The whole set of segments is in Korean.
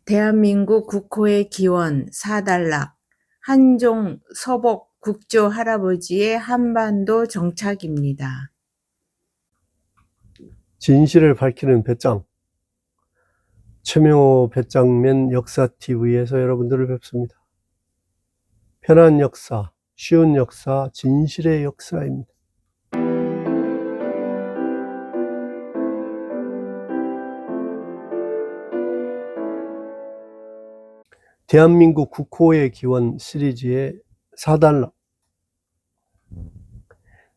대한민국 국호의 기원 4단락 한종 서복 국조 할아버지의 한반도 정착입니다. 진실을 밝히는 배짱, 최명호 배짱맨 역사TV에서 여러분들을 뵙습니다. 편한 역사, 쉬운 역사, 진실의 역사입니다. 대한민국 국호의 기원 시리즈의 4단락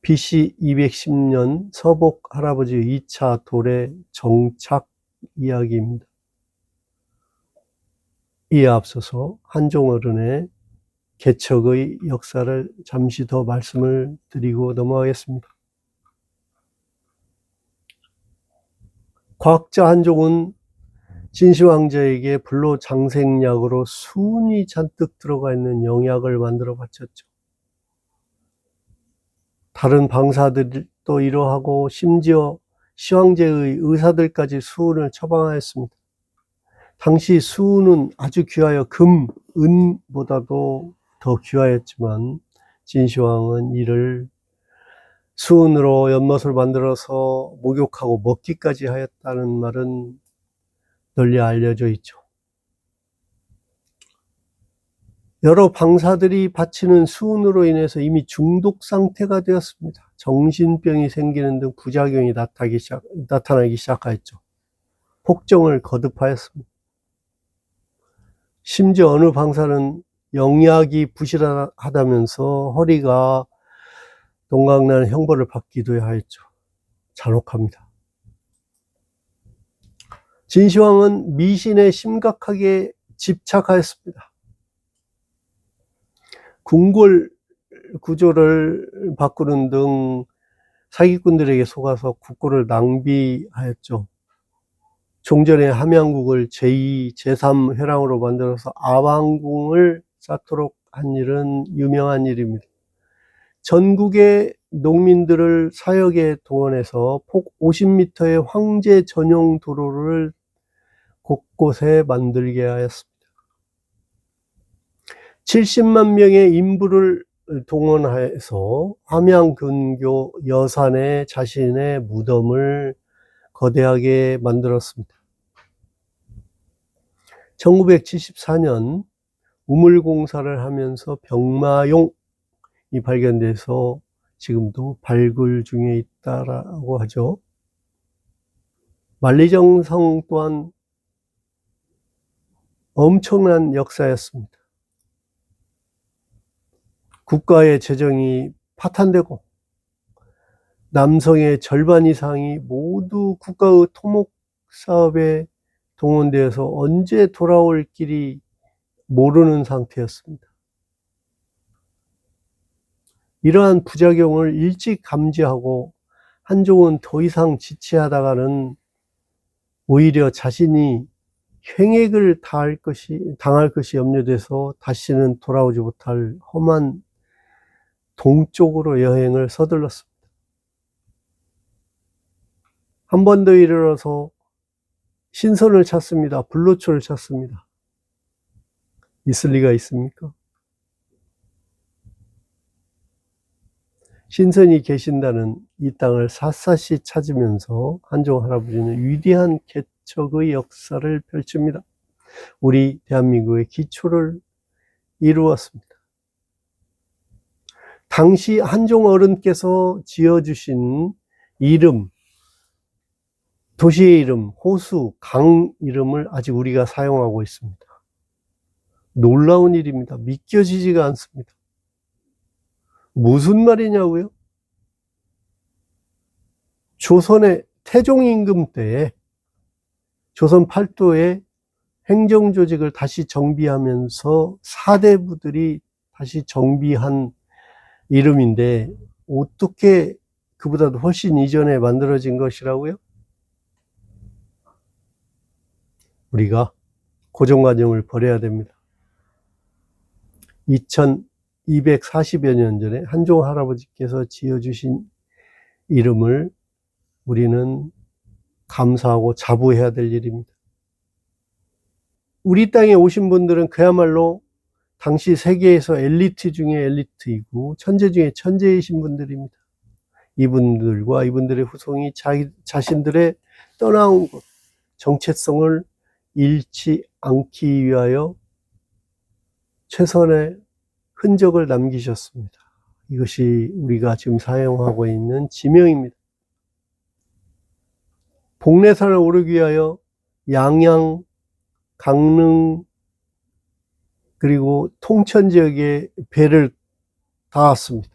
BC 210년 서복 할아버지 2차 도래 정착 이야기입니다. 이에 앞서서 한종 어른의 개척의 역사를 잠시 더 말씀을 드리고 넘어가겠습니다. 과학자 한종은 진시황제에게 불로장생약으로 수은이 잔뜩 들어가 있는 영약을 만들어 바쳤죠. 다른 방사들도 이러하고 심지어 시황제의 의사들까지 수은을 처방하였습니다. 당시 수은은 아주 귀하여 금, 은보다도 더 귀하였지만 진시황은 이를 수은으로 연못을 만들어서 목욕하고 먹기까지 하였다는 말은 널리 알려져 있죠. 여러 방사들이 바치는 수은으로 인해서 이미 중독 상태가 되었습니다. 정신병이 생기는 등 부작용이 나타나기 시작하였죠. 폭정을 거듭하였습니다. 심지어 어느 방사는 영약이 부실하다면서 허리가 동강나는 형벌을 받기도 하였죠. 잔혹합니다. 진시황은 미신에 심각하게 집착하였습니다. 궁궐 구조를 바꾸는 등 사기꾼들에게 속아서 국고를 낭비하였죠. 종전에 함양국을 제2, 제3 회랑으로 만들어서 아왕궁을 쌓도록 한 일은 유명한 일입니다. 전국의 농민들을 사역에 동원해서 폭 50m의 황제 전용 도로를 곳곳에 만들게 하였습니다. 70만 명의 인부를 동원해서 함양 근교 여산에 자신의 무덤을 거대하게 만들었습니다. 1974년 우물공사를 하면서 병마용이 발견돼서 지금도 발굴 중에 있다라고 하죠. 만리정성 또한 엄청난 역사였습니다. 국가의 재정이 파탄되고 남성의 절반 이상이 모두 국가의 토목사업에 동원되어서 언제 돌아올 길이 모르는 상태였습니다. 이러한 부작용을 일찍 감지하고 한종은 더 이상 지체하다가는 오히려 자신이 횡액을 당할 것이 염려돼서 다시는 돌아오지 못할 험한 동쪽으로 여행을 서둘렀습니다. 한 번 더 이르러서 신선을 찾습니다. 불로초를 찾습니다. 있을 리가 있습니까? 신선이 계신다는 이 땅을 샅샅이 찾으면서 한종 할아버지는 위대한 개척의 역사를 펼칩니다. 우리 대한민국의 기초를 이루었습니다. 당시 한종 어른께서 지어주신 이름, 도시의 이름, 호수, 강 이름을 아직 우리가 사용하고 있습니다. 놀라운 일입니다. 믿겨지지가 않습니다. 무슨 말이냐고요? 조선의 태종 임금 때에 조선 팔도에 행정조직을 다시 정비하면서 사대부들이 다시 정비한 이름인데 어떻게 그보다도 훨씬 이전에 만들어진 것이라고요? 우리가 고정관념을 버려야 됩니다. 2240여 년 전에 한종 할아버지께서 지어주신 이름을 우리는 감사하고 자부해야 될 일입니다. 우리 땅에 오신 분들은 그야말로 당시 세계에서 엘리트 중에 엘리트이고 천재 중에 천재이신 분들입니다. 이분들과 이분들의 후손이 자신들의 떠나온 곳, 정체성을 잃지 않기 위하여 최선의 흔적을 남기셨습니다. 이것이 우리가 지금 사용하고 있는 지명입니다. 복례산을 오르기 위하여 양양, 강릉, 그리고 통천 지역에 배를 닿았습니다.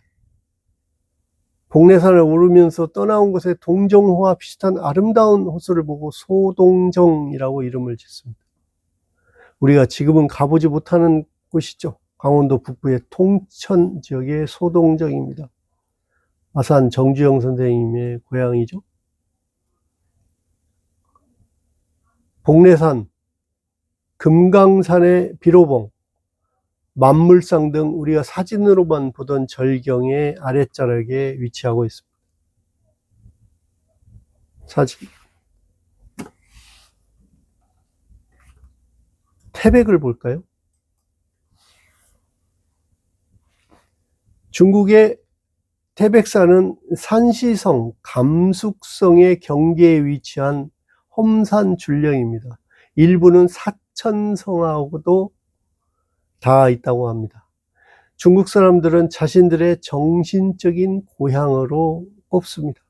복례산을 오르면서 떠나온 곳에 동정호와 비슷한 아름다운 호수를 보고 소동정이라고 이름을 짓습니다. 우리가 지금은 가보지 못하는 곳이죠. 강원도 북부의 통천 지역의 소동정입니다. 아산 정주영 선생님의 고향이죠. 복례산, 금강산의 비로봉, 만물상 등 우리가 사진으로만 보던 절경의 아랫자락에 위치하고 있습니다. 사진. 태백을 볼까요? 중국의 태백산은 산시성, 감숙성의 경계에 위치한 험산 줄령입니다. 일부는 사천성하고도 닿아 있다고 합니다. 중국 사람들은 자신들의 정신적인 고향으로 꼽습니다.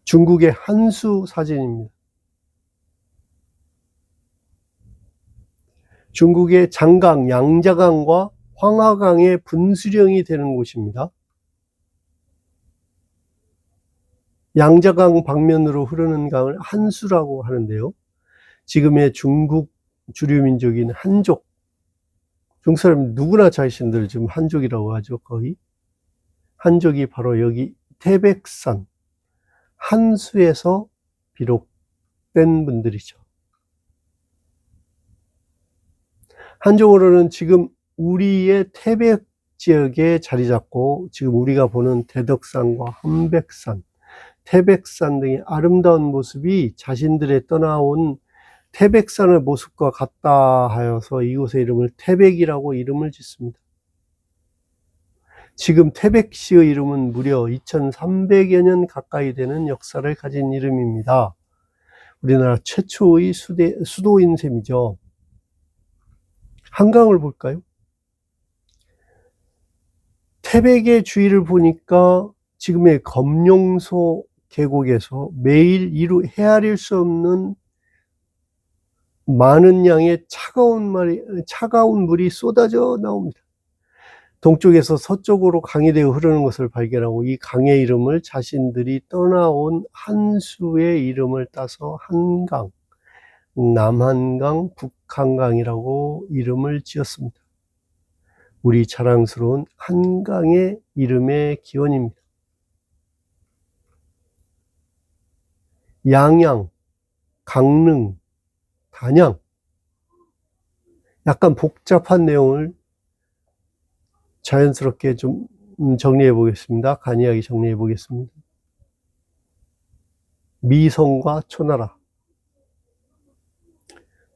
중국의 한수 사진입니다. 중국의 장강, 양자강과 황하강의 분수령이 되는 곳입니다. 양자강 방면으로 흐르는 강을 한수라고 하는데요. 지금의 중국 주류 민족인 한족, 중국 사람 누구나 자신들 지금 한족이라고 하죠. 거의 한족이 바로 여기 태백산 한수에서 비롯된 분들이죠. 한족으로는 지금 우리의 태백 지역에 자리 잡고 지금 우리가 보는 대덕산과 함백산, 태백산 등의 아름다운 모습이 자신들의 떠나온 태백산의 모습과 같다 하여서 이곳의 이름을 태백이라고 이름을 짓습니다. 지금 태백시의 이름은 무려 2300여 년 가까이 되는 역사를 가진 이름입니다. 우리나라 최초의 수도인 셈이죠. 한강을 볼까요? 태백의 주위를 보니까 지금의 검룡소 계곡에서 매일 헤아릴 수 없는 많은 양의 차가운 물이 쏟아져 나옵니다. 동쪽에서 서쪽으로 강이 되어 흐르는 것을 발견하고 이 강의 이름을 자신들이 떠나온 한수의 이름을 따서 한강, 남한강, 북한강이라고 이름을 지었습니다. 우리 자랑스러운 한강의 이름의 기원입니다. 양양, 강릉, 단양. 약간 복잡한 내용을 자연스럽게 좀 정리해 보겠습니다. 간이하게 정리해 보겠습니다. 미성과 초나라.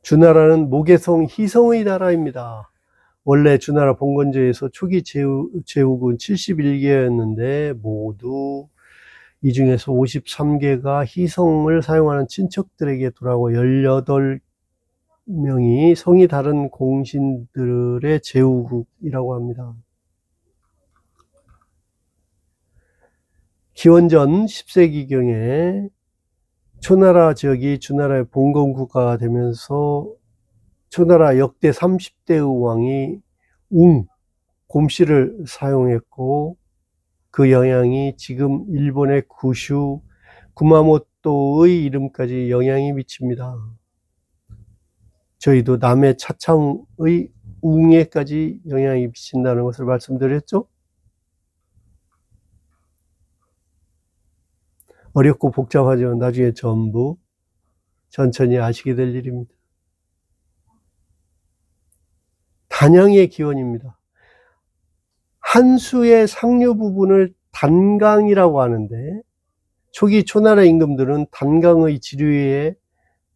주나라는 모계성 희성의 나라입니다. 원래 주나라 봉건제에서 초기 제국은 71개였는데 모두 이 중에서 53개가 희성을 사용하는 친척들에게 돌아오고 18명이 성이 다른 공신들의 제후국이라고 합니다. 기원전 10세기경에 초나라 지역이 주나라의 봉건국가가 되면서 초나라 역대 30대의 왕이 곰씨를 사용했고 그 영향이 지금 일본의 구슈, 구마모토의 이름까지 영향이 미칩니다. 저희도 남해 차창의 웅에까지 영향이 미친다는 것을 말씀드렸죠? 어렵고 복잡하지만 나중에 전부 천천히 아시게 될 일입니다. 단양의 기원입니다. 한수의 상류 부분을 단강이라고 하는데 초기 초나라 임금들은 단강의 지류에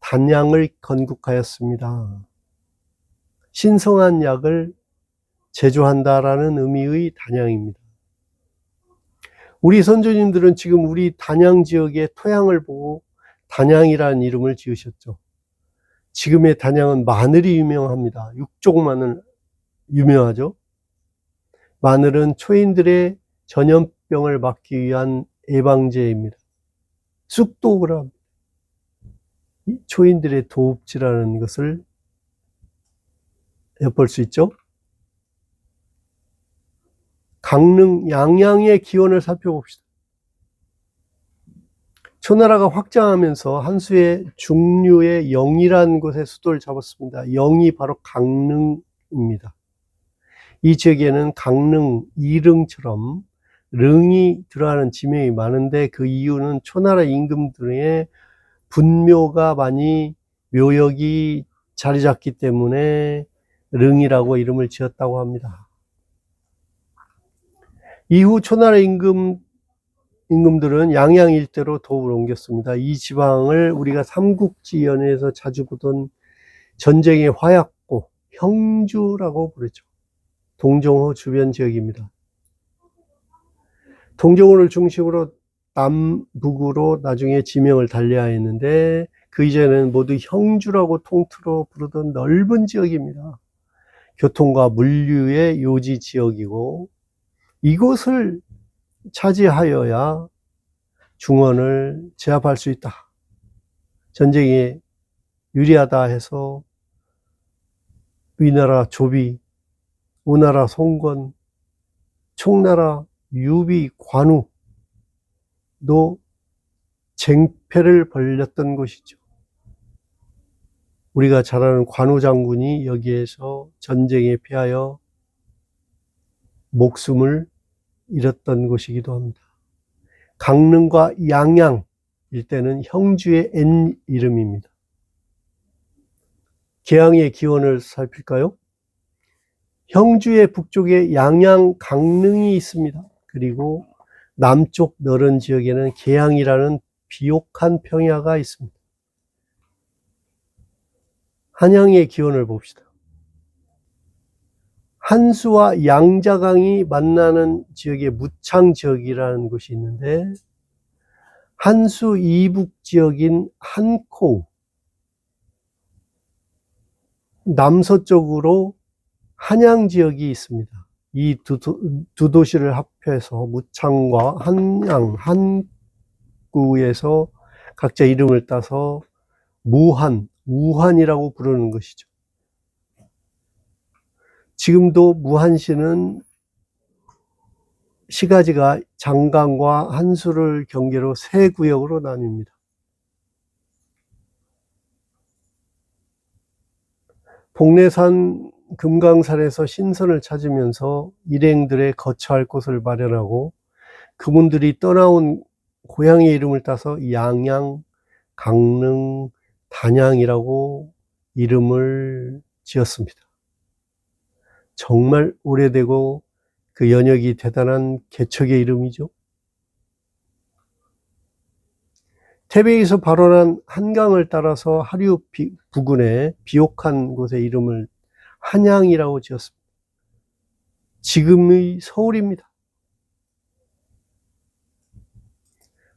단양을 건국하였습니다. 신성한 약을 제조한다라는 의미의 단양입니다. 우리 선조님들은 지금 우리 단양 지역의 토양을 보고 단양이라는 이름을 지으셨죠. 지금의 단양은 마늘이 유명합니다. 육종 마늘 유명하죠. 마늘은 초인들의 전염병을 막기 위한 예방제입니다. 쑥독을 합니다. 초인들의 도읍지라는 것을 엿볼 수 있죠. 강릉 양양의 기원을 살펴봅시다. 초나라가 확장하면서 한수의 중류의 영이라는 곳에 수도를 잡았습니다. 영이 바로 강릉입니다. 이 지역에는 강릉, 이릉처럼 릉이 들어가는 지명이 많은데 그 이유는 초나라 임금들의 분묘가 많이 묘역이 자리 잡기 때문에 릉이라고 이름을 지었다고 합니다. 이후 초나라 임금들은 양양 일대로 도읍을 옮겼습니다. 이 지방을 우리가 삼국지 연회에서 자주 보던 전쟁의 화약고, 형주라고 부르죠. 동정호 주변 지역입니다. 동정호를 중심으로 남북으로 나중에 지명을 달리하였는데 그 이전에는 모두 형주라고 통틀어 부르던 넓은 지역입니다. 교통과 물류의 요지 지역이고 이곳을 차지하여야 중원을 제압할 수 있다. 전쟁에 유리하다 해서 위나라 조비, 우나라 송건, 총나라 유비, 관우도 쟁패를 벌였던 곳이죠. 우리가 잘 아는 관우 장군이 여기에서 전쟁에 패하여 목숨을 잃었던 곳이기도 합니다. 강릉과 양양 일대는 형주의 옛 이름입니다. 계양의 기원을 살필까요? 형주의 북쪽에 양양 강릉이 있습니다. 그리고 남쪽 너른 지역에는 계양이라는 비옥한 평야가 있습니다. 한양의 기원을 봅시다. 한수와 양자강이 만나는 지역에 무창 지역이라는 곳이 있는데 한수 이북 지역인 한코 남서쪽으로 한양 지역이 있습니다. 이 두 도시를 합해서 무창과 한양, 한구에서 각자 이름을 따서 무한, 우한이라고 부르는 것이죠. 지금도 무한시는 시가지가 장강과 한수를 경계로 세 구역으로 나뉩니다. 복례산 금강산에서 신선을 찾으면서 일행들의 거처할 곳을 마련하고 그분들이 떠나온 고향의 이름을 따서 양양, 강릉, 단양이라고 이름을 지었습니다. 정말 오래되고 그 연역이 대단한 개척의 이름이죠. 태백에서 발원한 한강을 따라서 하류 부근의 비옥한 곳의 이름을 한양이라고 지었습니다. 지금의 서울입니다.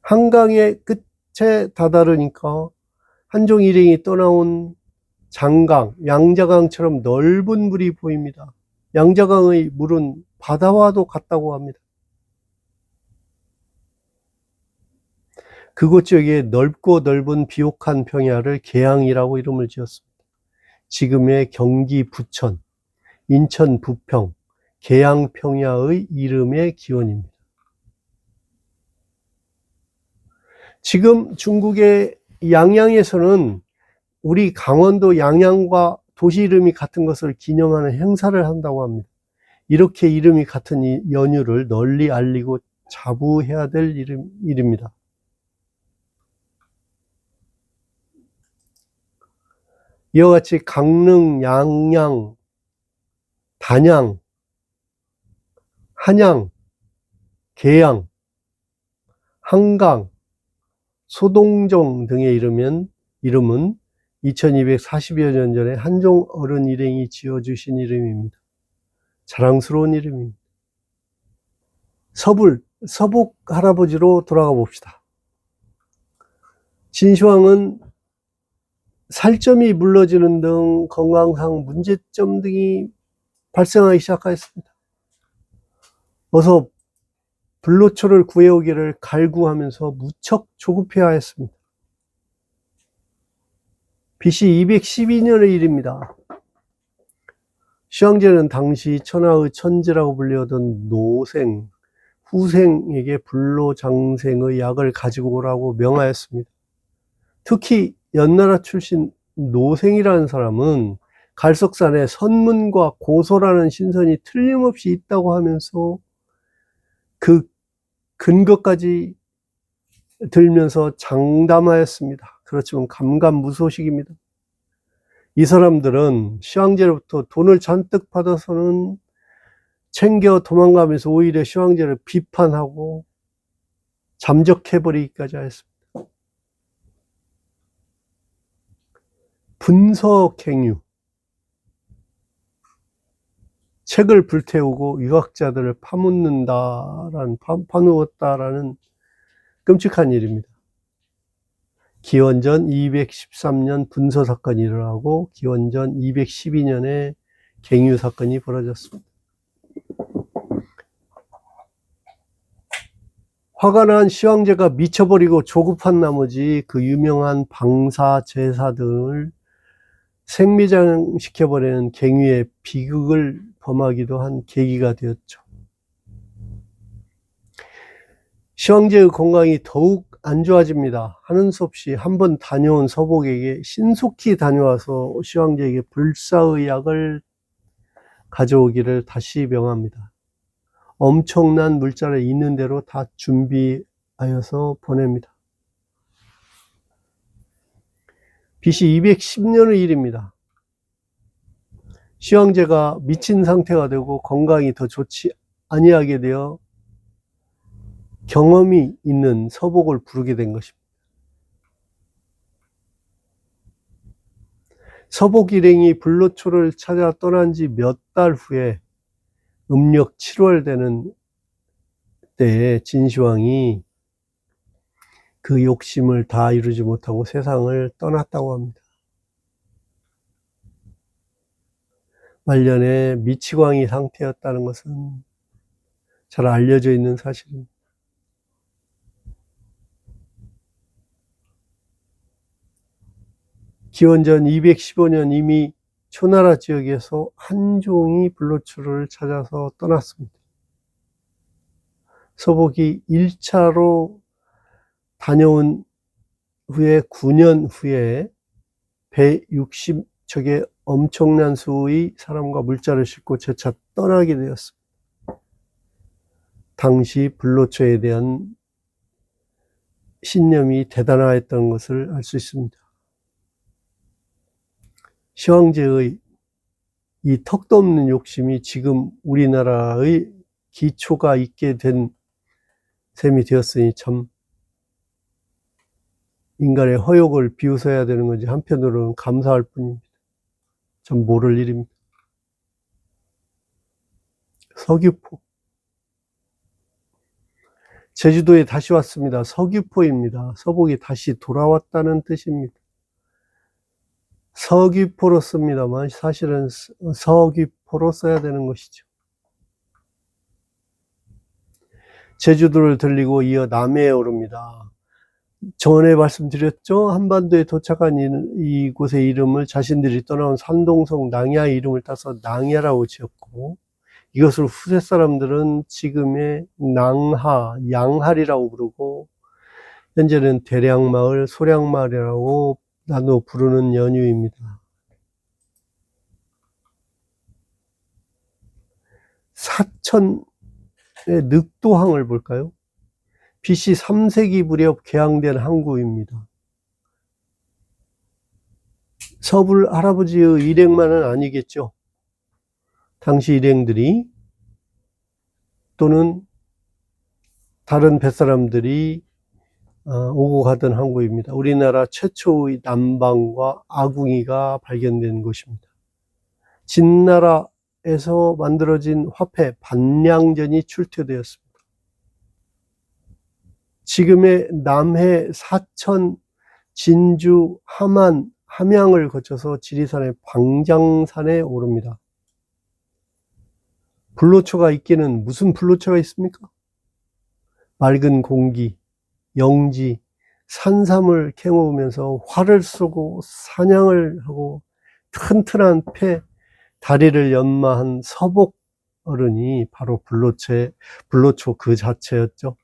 한강의 끝에 다다르니까 한종 일행이 떠나온 장강, 양자강처럼 넓은 물이 보입니다. 양자강의 물은 바다와도 같다고 합니다. 그곳 지역에 넓고 넓은 비옥한 평야를 계양이라고 이름을 지었습니다. 지금의 경기 부천, 인천 부평, 계양 평야의 이름의 기원입니다. 지금 중국의 양양에서는 우리 강원도 양양과 도시 이름이 같은 것을 기념하는 행사를 한다고 합니다. 이렇게 이름이 같은 이 연유를 널리 알리고 자부해야 될 일입니다. 이와 같이 강릉, 양양, 단양, 한양, 계양, 한강, 소동정 등의 이름은 2240여 년 전에 한종 어른 일행이 지어주신 이름입니다. 자랑스러운 이름입니다. 서복 할아버지로 돌아가 봅시다. 진시황은 살점이 물러지는 등 건강상 문제점 등이 발생하기 시작하였습니다. 어서 불로초를 구해오기를 갈구하면서 무척 조급해하였습니다. BC 212년의 일입니다. 시황제는 당시 천하의 천재라고 불리던 노생, 후생에게 불로장생의 약을 가지고 오라고 명하였습니다. 특히 연나라 출신 노생이라는 사람은 갈석산에 선문과 고소라는 신선이 틀림없이 있다고 하면서 그 근거까지 들면서 장담하였습니다. 그렇지만 감감무소식입니다. 이 사람들은 시황제로부터 돈을 잔뜩 받아서는 챙겨 도망가면서 오히려 시황제를 비판하고 잠적해버리기까지 하였습니다. 분서갱유, 책을 불태우고 유학자들을 파누었다라는 끔찍한 일입니다. 기원전 213년 분서 사건이 일어나고 기원전 212년에 갱유 사건이 벌어졌습니다. 화가 난 시황제가 미쳐버리고 조급한 나머지 그 유명한 방사, 제사 등을 생매장시켜버리는 갱유의 비극을 범하기도 한 계기가 되었죠. 시황제의 건강이 더욱 안 좋아집니다. 하는 수 없이 한번 다녀온 서복에게 신속히 다녀와서 시황제에게 불사의 약을 가져오기를 다시 명합니다. 엄청난 물자를 있는 대로 다 준비하여서 보냅니다. BC 210년의 일입니다. 시황제가 미친 상태가 되고 건강이 더 좋지 아니하게 되어 경험이 있는 서복을 부르게 된 것입니다. 서복 일행이 불로초를 찾아 떠난 지 몇 달 후에 음력 7월 되는 때에 진시황이 그 욕심을 다 이루지 못하고 세상을 떠났다고 합니다. 말년에 미치광이 상태였다는 것은 잘 알려져 있는 사실입니다. 기원전 215년 이미 초나라 지역에서 한종이 불로초를 찾아서 떠났습니다. 서복이 1차로 다녀온 후에 9년 후에 160척의 엄청난 수의 사람과 물자를 싣고 재차 떠나게 되었습니다. 당시 불로초에 대한 신념이 대단하였던 것을 알 수 있습니다. 시황제의 이 턱도 없는 욕심이 지금 우리나라의 기초가 있게 된 셈이 되었으니 참 인간의 허욕을 비웃어야 되는 건지 한편으로는 감사할 뿐입니다. 참 모를 일입니다. 서귀포. 제주도에 다시 왔습니다. 서귀포입니다. 서복이 다시 돌아왔다는 뜻입니다. 서귀포로 씁니다만 사실은 서귀포로 써야 되는 것이죠. 제주도를 들리고 이어 남해에 오릅니다. 전에 말씀드렸죠. 한반도에 도착한 이곳의 이름을 자신들이 떠나온 산동성 낭야의 이름을 따서 낭야라고 지었고, 이것을 후세 사람들은 지금의 낭하, 양할이라고 부르고 현재는 대량마을, 소량마을이라고 나누어 부르는 연유입니다. 사천의 늑도항을 볼까요? BC 3세기 무렵 개항된 항구입니다. 서불 할아버지의 일행만은 아니겠죠. 당시 일행들이 또는 다른 뱃사람들이 오고 가던 항구입니다. 우리나라 최초의 남방과 아궁이가 발견된 곳입니다. 진나라에서 만들어진 화폐 반량전이 출토되었습니다. 지금의 남해, 사천, 진주, 함안, 함양을 거쳐서 지리산의 광장산에 오릅니다. 불로초가 있기는 무슨 불로초가 있습니까? 맑은 공기, 영지, 산삼을 캐먹으면서 활을 쏘고 사냥을 하고 튼튼한 폐, 다리를 연마한 서복 어른이 바로 불로초 그 자체였죠.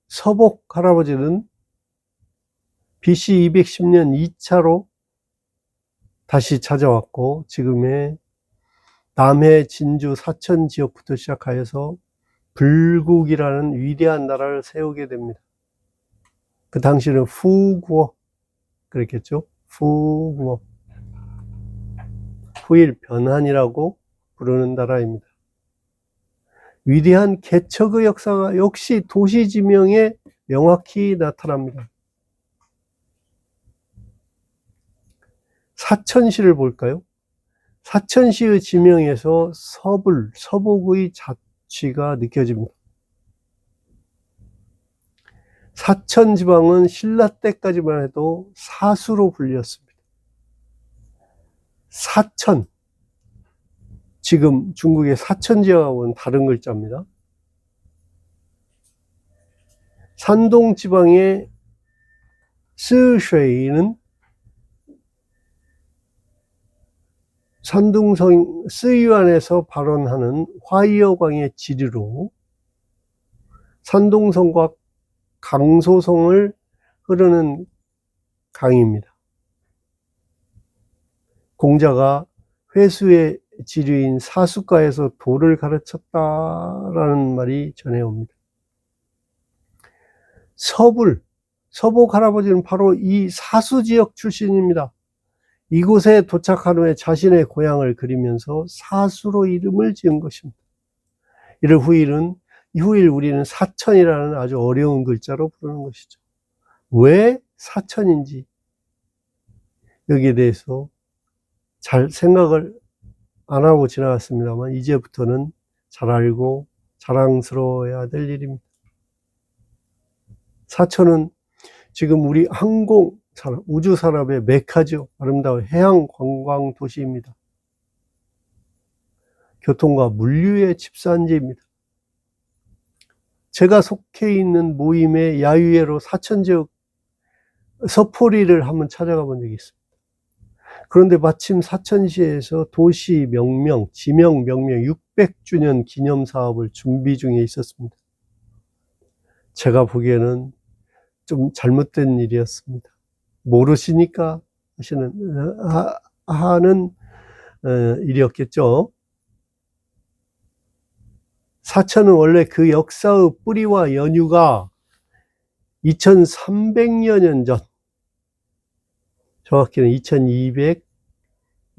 서복 할아버지는 BC 210년 2차로 다시 찾아왔고, 지금의 남해, 진주, 사천 지역부터 시작하여서 불국이라는 위대한 나라를 세우게 됩니다. 그 당시는 후구어 그랬겠죠. 후구어, 후일 변한이라고 부르는 나라입니다. 위대한 개척의 역사가 역시 도시 지명에 명확히 나타납니다. 사천시를 볼까요? 사천시의 지명에서 서복의 자취가 느껴집니다. 사천 지방은 신라 때까지만 해도 사수로 불렸습니다. 사천, 지금 중국의 사천 지역하고는 다른 글자입니다. 산동 지방의 스쉐이는 산둥성 스유안에서 발원하는 화이어강의 지류로 산동성과 강소성을 흐르는 강입니다. 공자가 회수의 지류인 사수가에서 도를 가르쳤다라는 말이 전해옵니다. 서복 할아버지는 바로 이 사수지역 출신입니다. 이곳에 도착한 후에 자신의 고향을 그리면서 사수로 이름을 지은 것입니다. 이를 후일 우리는 사천이라는 아주 어려운 글자로 부르는 것이죠. 왜 사천인지 여기에 대해서 잘 생각을 안 하고 지나갔습니다만, 이제부터는 잘 알고 자랑스러워야 될 일입니다. 사천은 지금 우리 우주 산업의 메카죠. 아름다운 해양 관광 도시입니다. 교통과 물류의 집산지입니다. 제가 속해 있는 모임의 야유회로 사천 지역 서포리를 한번 찾아가 본 적이 있습니다. 그런데 마침 사천시에서 도시 명명, 지명 명명 600주년 기념 사업을 준비 중에 있었습니다. 제가 보기에는 좀 잘못된 일이었습니다. 모르시니까 하는 일이었겠죠. 사천은 원래 그 역사의 뿌리와 연유가 2300여 년 전, 정확히는 2200,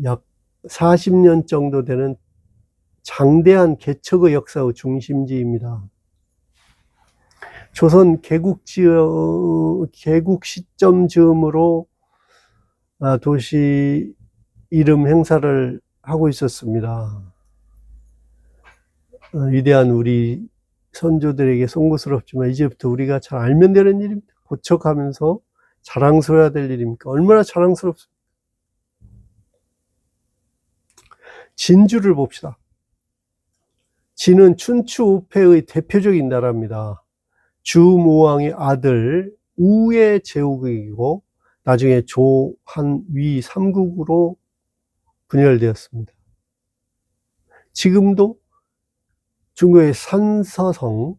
약 40년 정도 되는 장대한 개척의 역사의 중심지입니다. 조선 개국 시점 즈음으로 도시 이름 행사를 하고 있었습니다. 위대한 우리 선조들에게 송구스럽지만 이제부터 우리가 잘 알면 되는 일입니다. 고척하면서 자랑스러워야 될 일입니까? 얼마나 자랑스럽습니까? 진주를 봅시다. 진은 춘추 우패의 대표적인 나라입니다. 주무왕의 아들 우의 제후국이고 나중에 조, 한, 위 3국으로 분열되었습니다. 지금도 중국의 산서성,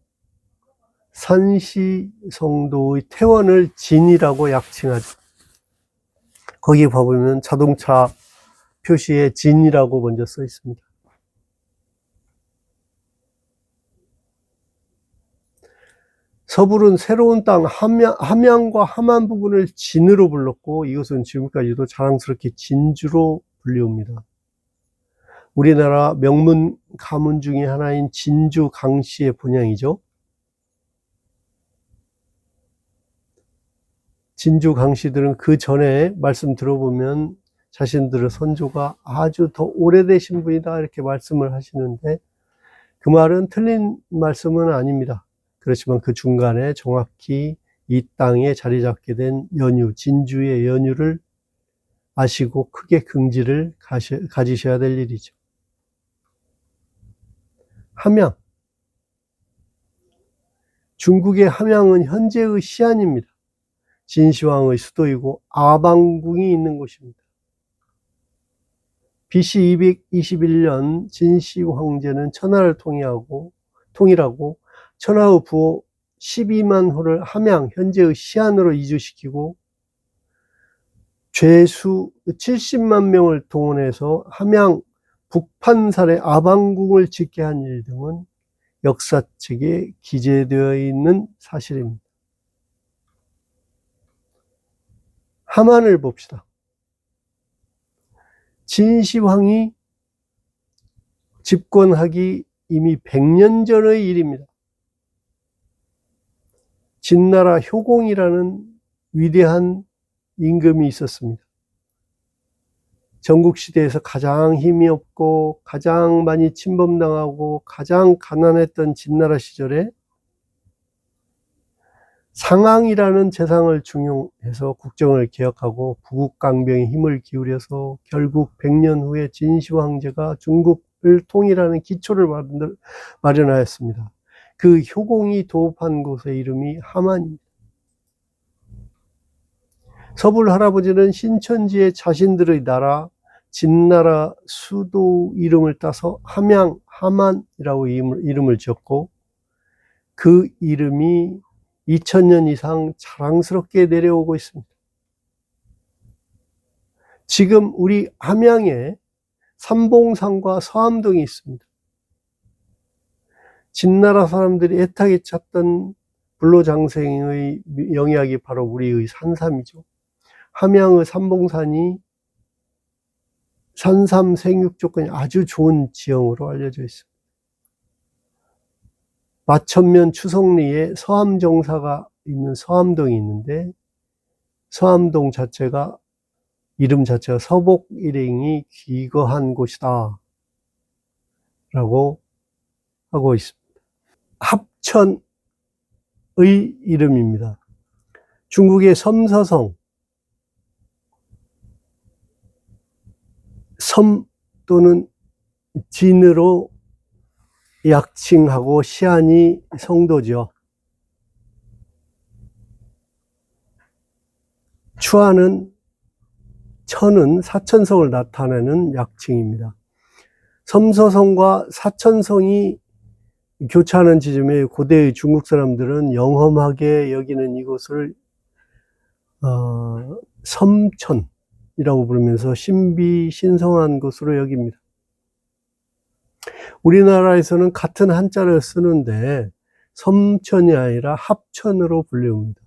산시성도의 태원을 진이라고 약칭하죠. 거기 봐보면 자동차 표시에 진이라고 먼저 써 있습니다. 서불은 새로운 땅 함양과 함안 부근을 진으로 불렀고, 이것은 지금까지도 자랑스럽게 진주로 불리웁니다. 우리나라 명문 가문 중에 하나인 진주 강씨의 본향이죠. 진주 강씨들은 그 전에 말씀 들어보면 자신들의 선조가 아주 더 오래되신 분이다 이렇게 말씀을 하시는데, 그 말은 틀린 말씀은 아닙니다. 그렇지만 그 중간에 정확히 이 땅에 자리 잡게 된 연유, 진주의 연유를 아시고 크게 긍지를 가지셔야 될 일이죠. 함양. 중국의 함양은 현재의 시안입니다. 진시황의 수도이고 아방궁이 있는 곳입니다. BC 221년 진시 황제는 천하를 통일하고 천하의 부호 12만 호를 함양, 현재의 시안으로 이주시키고 죄수 70만 명을 동원해서 함양 북판살에 아방궁을 짓게 한 일 등은 역사책에 기재되어 있는 사실입니다. 하만을 봅시다. 진시황이 집권하기 이미 100년 전의 일입니다. 진나라 효공이라는 위대한 임금이 있었습니다. 전국시대에서 가장 힘이 없고 가장 많이 침범당하고 가장 가난했던 진나라 시절에 상항이라는 재상을 중용해서 국정을 개혁하고 부국강병에 힘을 기울여서 결국 100년 후에 진시황제가 중국을 통일하는 기초를 마련하였습니다. 그 효공이 도읍한 곳의 이름이 하만입니다. 서불 할아버지는 신천지에 자신들의 나라 진나라 수도 이름을 따서 함양, 하만이라고 이름을 지었고, 그 이름이 2000년 이상 자랑스럽게 내려오고 있습니다. 지금 우리 함양에 삼봉산과 서암동이 있습니다. 진나라 사람들이 애타게 찾던 불로장생의 영약이 바로 우리의 산삼이죠. 함양의 삼봉산이 산삼 생육 조건이 아주 좋은 지형으로 알려져 있습니다. 마천면 추성리에 서암정사가 있는 서암동이 있는데, 서암동 자체가 이름 자체가 서복일행이 귀거한 곳이다 라고 하고 있습니다. 합천의 이름입니다. 중국의 섬서성, 섬 또는 진으로 약칭하고 시안이 성도죠. 천은 사천성을 나타내는 약칭입니다. 섬서성과 사천성이 교차하는 지점에 고대의 중국 사람들은 영험하게 여기는 이곳을 섬천이라고 부르면서 신비신성한 곳으로 여깁니다. 우리나라에서는 같은 한자를 쓰는데 섬천이 아니라 합천으로 불립니다.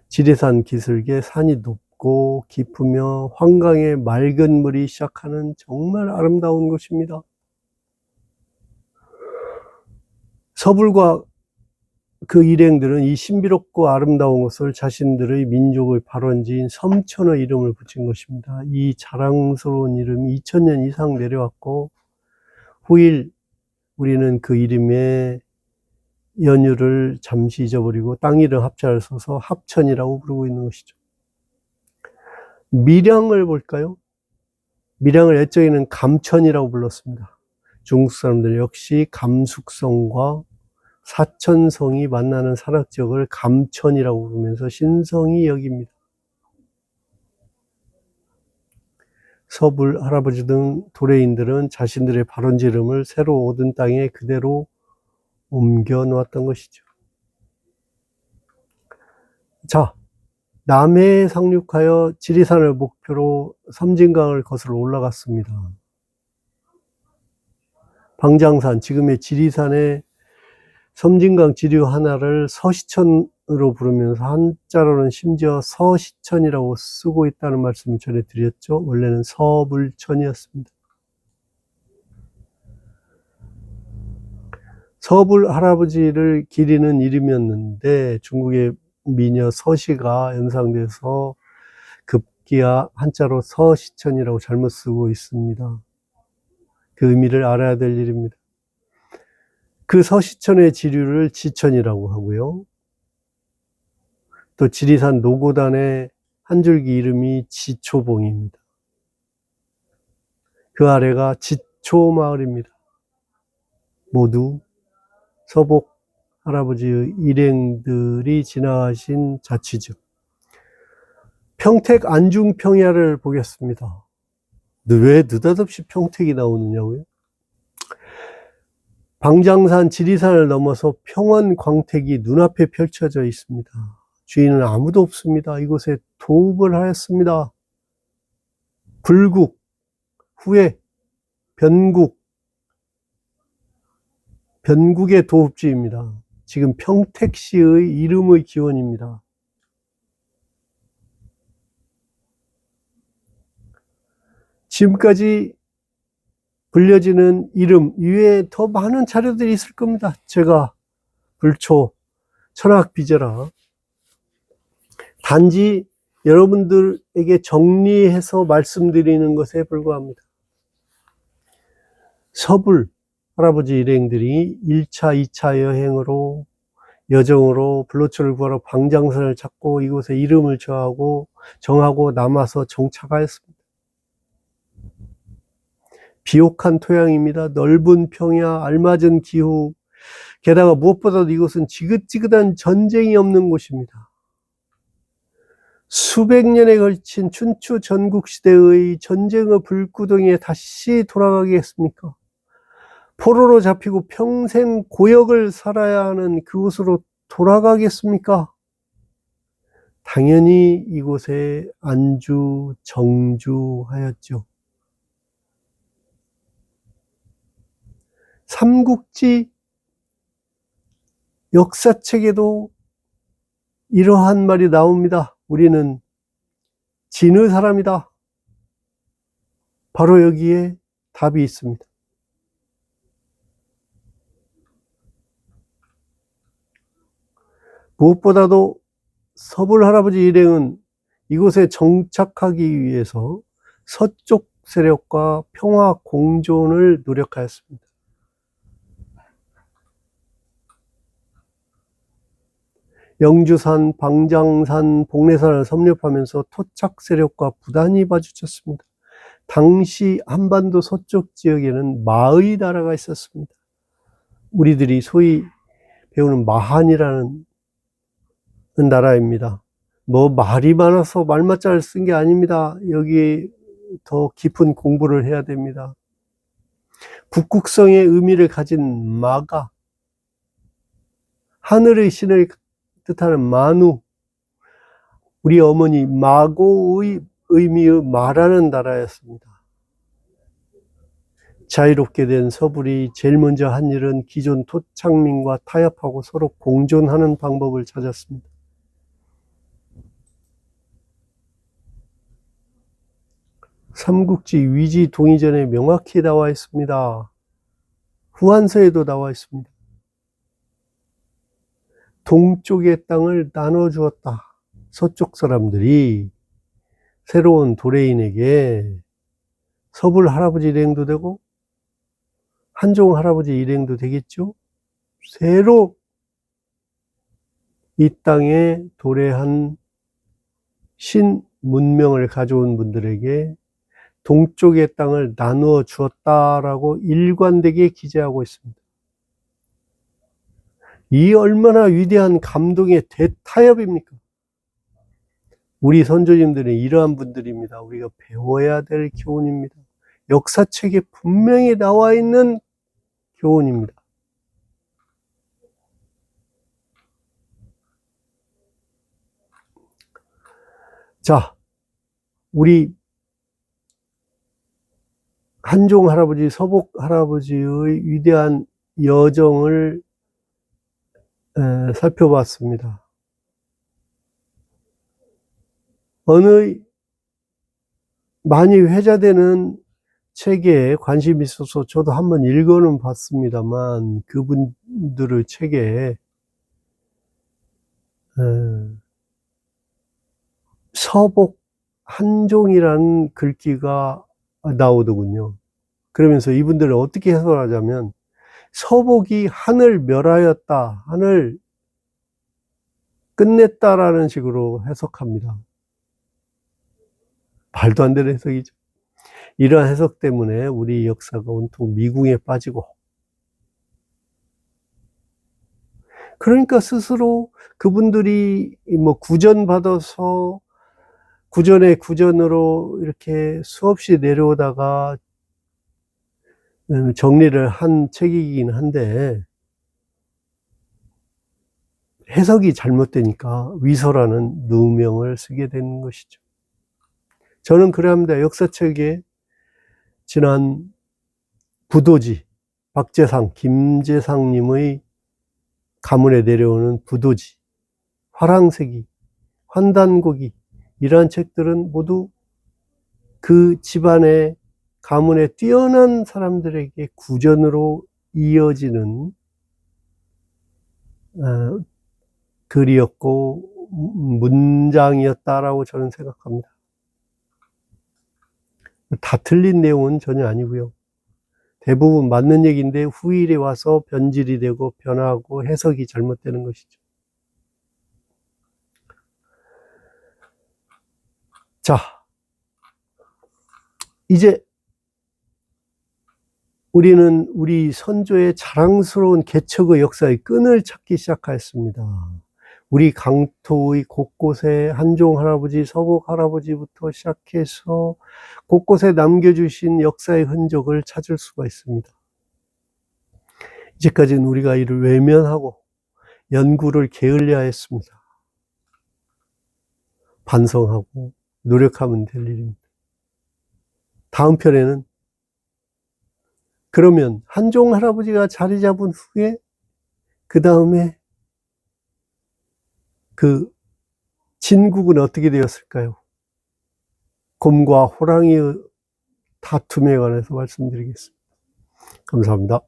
지리산 기슭에 산이 높고 깊으며 황강의 맑은 물이 시작하는 정말 아름다운 곳입니다. 서불과 그 일행들은 이 신비롭고 아름다운 곳을 자신들의 민족의 발원지인 섬천의 이름을 붙인 것입니다. 이 자랑스러운 이름이 2000년 이상 내려왔고, 후일 우리는 그 이름에 연유를 잠시 잊어버리고 땅 이름 합자를 써서 합천이라고 부르고 있는 것이죠. 밀양을 볼까요? 밀양을 애초에는 감천이라고 불렀습니다. 중국 사람들 역시 감숙성과 사천성이 만나는 산악지역을 감천이라고 부르면서 신성히 여깁니다. 서불 할아버지 등 도래인들은 자신들의 발원지 이름을 새로 얻은 땅에 그대로 옮겨 놓았던 것이죠. 자, 남해에 상륙하여 지리산을 목표로 섬진강을 거슬러 올라갔습니다. 방장산, 지금의 지리산의 섬진강 지류 하나를 서시천으로 부르면서 한자로는 심지어 서시천이라고 쓰고 있다는 말씀을 전해드렸죠. 원래는 서불천이었습니다. 서불 할아버지를 기리는 이름이었는데 중국의 미녀 서시가 연상돼서 급기야 한자로 서시천이라고 잘못 쓰고 있습니다. 그 의미를 알아야 될 일입니다. 그 서시천의 지류를 지천이라고 하고요. 또 지리산 노고단의 한 줄기 이름이 지초봉입니다. 그 아래가 지초마을입니다. 모두 서복 할아버지의 일행들이 지나가신 자취죠. 평택 안중평야를 보겠습니다. 왜 느닷없이 평택이 나오느냐고요? 방장산 지리산을 넘어서 평원 광택이 눈앞에 펼쳐져 있습니다. 주인은 아무도 없습니다. 이곳에 도읍을 하였습니다. 불국 후에 변국의 도읍지입니다. 지금 평택시의 이름의 기원입니다. 지금까지 불려지는 이름 이외에 더 많은 자료들이 있을 겁니다. 제가 불초 천학비제라 단지 여러분들에게 정리해서 말씀드리는 것에 불과합니다. 서불 할아버지 일행들이 1차, 2차 여행으로 여정으로 불로초를 구하러 방장산을 찾고 이곳에 이름을 정하고 남아서 정착하였습니다. 비옥한 토양입니다. 넓은 평야, 알맞은 기후, 게다가 무엇보다도 이곳은 지긋지긋한 전쟁이 없는 곳입니다. 수백 년에 걸친 춘추 전국시대의 전쟁의 불구덩이에 다시 돌아가겠습니까? 포로로 잡히고 평생 고역을 살아야 하는 그곳으로 돌아가겠습니까? 당연히 이곳에 안주, 정주하였죠. 삼국지 역사책에도 이러한 말이 나옵니다. 우리는 진의 사람이다. 바로 여기에 답이 있습니다. 무엇보다도 서불 할아버지 일행은 이곳에 정착하기 위해서 서쪽 세력과 평화 공존을 노력하였습니다. 영주산, 방장산, 복례산을 섭렵하면서 토착 세력과 부단히 마주쳤습니다. 당시 한반도 서쪽 지역에는 마의 나라가 있었습니다. 우리들이 소위 배우는 마한이라는 나라입니다. 뭐 말이 많아서 말맞자를 쓴 게 아닙니다. 여기에 더 깊은 공부를 해야 됩니다. 북극성의 의미를 가진 마가, 하늘의 신을 뜻하는 마누, 우리 어머니 마고의 의미의 마라는 나라였습니다. 자유롭게 된 서불이 제일 먼저 한 일은 기존 토착민과 타협하고 서로 공존하는 방법을 찾았습니다. 삼국지 위지 동의전에 명확히 나와 있습니다. 후한서에도 나와 있습니다. 동쪽의 땅을 나눠주었다. 서쪽 사람들이 새로운 도래인에게 서불 할아버지 일행도 되고 한종 할아버지 일행도 되겠죠. 새로 이 땅에 도래한 신 문명을 가져온 분들에게 동쪽의 땅을 나누어 주었다라고 일관되게 기재하고 있습니다. 이 얼마나 위대한 감동의 대타협입니까? 우리 선조님들은 이러한 분들입니다. 우리가 배워야 될 교훈입니다. 역사책에 분명히 나와 있는 교훈입니다. 자, 우리 한종 할아버지, 서복 할아버지의 위대한 여정을 살펴봤습니다. 어느 많이 회자되는 책에 관심이 있어서 저도 한번 읽어는 봤습니다만 그분들의 책에 서복 한종이라는 글귀가 나오더군요. 그러면서 이분들은 어떻게 해석하자면 서복이 한을 멸하였다, 한을 끝냈다라는 식으로 해석합니다. 말도 안 되는 해석이죠. 이러한 해석 때문에 우리 역사가 온통 미궁에 빠지고, 그러니까 스스로 그분들이 뭐 구전받아서 구전에 구전으로 이렇게 수없이 내려오다가 정리를 한 책이긴 한데 해석이 잘못되니까 위서라는 누명을 쓰게 되는 것이죠. 저는 그래 합니다. 역사책에 지난 부도지, 박재상, 김재상님의 가문에 내려오는 부도지, 화랑새기, 환단고기, 이러한 책들은 모두 그 집안의 가문에 뛰어난 사람들에게 구전으로 이어지는 글이었고 문장이었다라고 저는 생각합니다. 다 틀린 내용은 전혀 아니고요. 대부분 맞는 얘기인데 후일에 와서 변질이 되고 변하고 해석이 잘못되는 것이죠. 자, 이제 우리는 우리 선조의 자랑스러운 개척의 역사의 끈을 찾기 시작하였습니다. 우리 강토의 곳곳에 한종 할아버지, 서복 할아버지부터 시작해서 곳곳에 남겨주신 역사의 흔적을 찾을 수가 있습니다. 이제까지는 우리가 이를 외면하고 연구를 게을리하 했습니다. 반성하고 노력하면 될 일입니다. 다음 편에는 그러면 한종 할아버지가 자리 잡은 후에 그 다음에 그 진국은 어떻게 되었을까요? 곰과 호랑이의 다툼에 관해서 말씀드리겠습니다. 감사합니다.